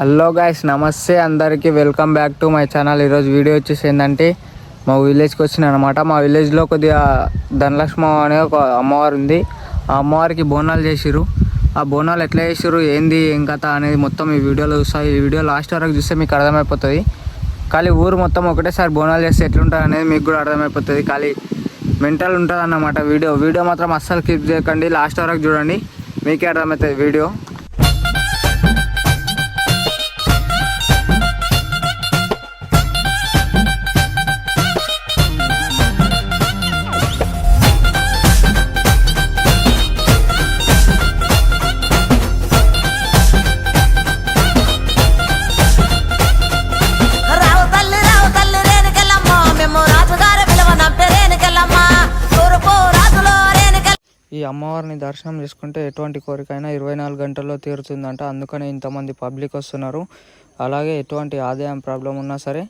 Hello guys, నమస్తే అందరికీ. Welcome back to my channel. ఈరోజు వీడియో వచ్చేసి ఏంటంటే మా విలేజ్కి వచ్చిన అనమాట. మా విలేజ్లో కొద్దిగా ధనలక్ష్మి అనే ఒక అమ్మవారు ఉంది. ఆ అమ్మవారికి బోనాలు చేసిర్రు. ఆ బోనాలు ఎట్లా చేసిర్రు, ఏంది ఏం కథ అనేది మొత్తం ఈ వీడియోలో చూస్తాయి. ఈ వీడియో లాస్ట్ వరకు చూస్తే మీకు అర్థమైపోతుంది. ఖాళీ ఊరు మొత్తం ఒకటేసారి బోనాలు చేస్తే ఎట్లుంటుంది అనేది మీకు కూడా అర్థమైపోతుంది. ఖాళీ మెంటల్ ఉంటుంది అన్నమాట. వీడియో మాత్రం అస్సలు స్కిప్ చేయకండి, లాస్ట్ వరకు చూడండి, మీకే అర్థమవుతుంది వీడియో. ఈ అమ్మవారిని దర్శనం చేసుకుంటే ఎటువంటి కోరికైనా 24 గంటల్లో తీరుతుందంట. అందుకనే ఇంతమంది పబ్లిక్ వస్తున్నారు. అలాగే ఎటువంటి ఆదాయం ప్రాబ్లం ఉన్నా సరే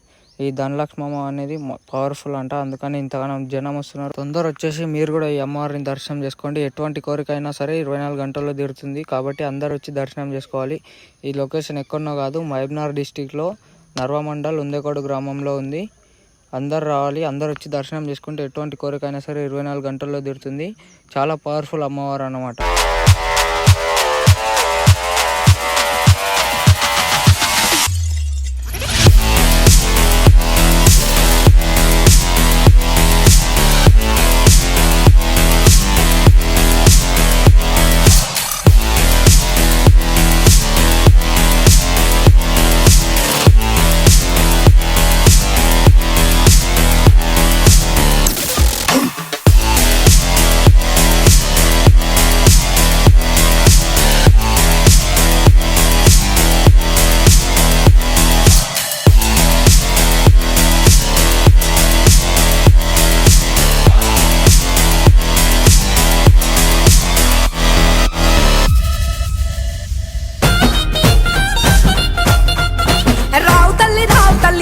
ఈ ధనలక్ష్మమ్మ అనేది పవర్ఫుల్ అంట. అందుకని ఇంతగానో జనం వస్తున్నారు. తొందర వచ్చేసి మీరు కూడా ఈ అమ్మవారిని దర్శనం చేసుకోండి. ఎటువంటి కోరికైనా సరే 24 గంటల్లో తీరుతుంది. కాబట్టి అందరు వచ్చి దర్శనం చేసుకోవాలి. ఈ లొకేషన్ ఎక్కడనో కాదు, మహబూబ్నగర్ డిస్టిక్లో నర్వమండల్ ఉందేకోడు గ్రామంలో ఉంది. అందరు రావాలి, అందరు వచ్చి దర్శనం చేసుకుంటే ఎటువంటి కోరికైనా సరే 24 గంటల్లో తీరుతుంది. చాలా పవర్ఫుల్ అమ్మవారు అన్నమాట.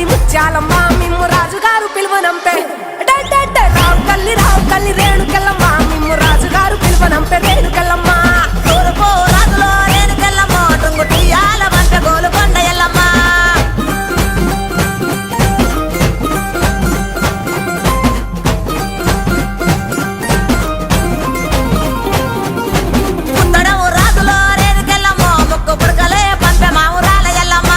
ముత్యాలమ్మ మిమ్ము రాజుగారు పిలువనంపే రావు తల్లి రేణుకెళ్ళమ్మ మిమ్ము రాజుగారు పిలువనంపే రేణుకెళ్ళమ్మ తూర్పు రాజులో రేణుకెళ్ళమ్మ టుంగుటియాల వంట గోలుకొండ ఎల్లమ్మ పుత్తడము రాజులో రేణుకెళ్ళమ్మ ముక్కు పుడకలే పంపె మా ఊరాల ఎల్లమ్మ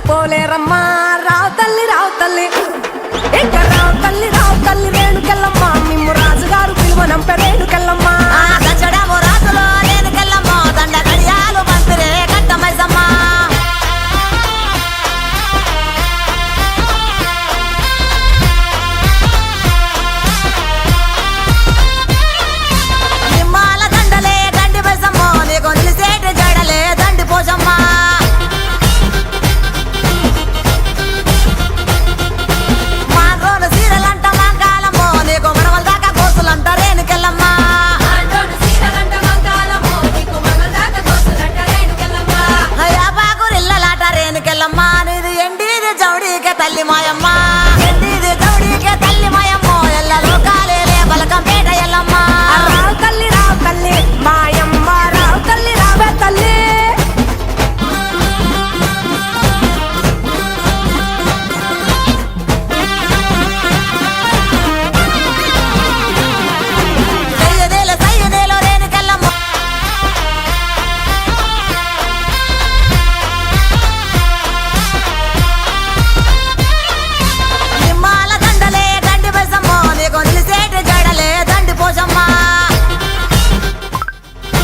పోలేరమ్మా రావు తల్లి ఇంకా రావు తల్లి రేణుకెళ్ళమ్మ మిమ్ము రాజుగారు పిలువనంపే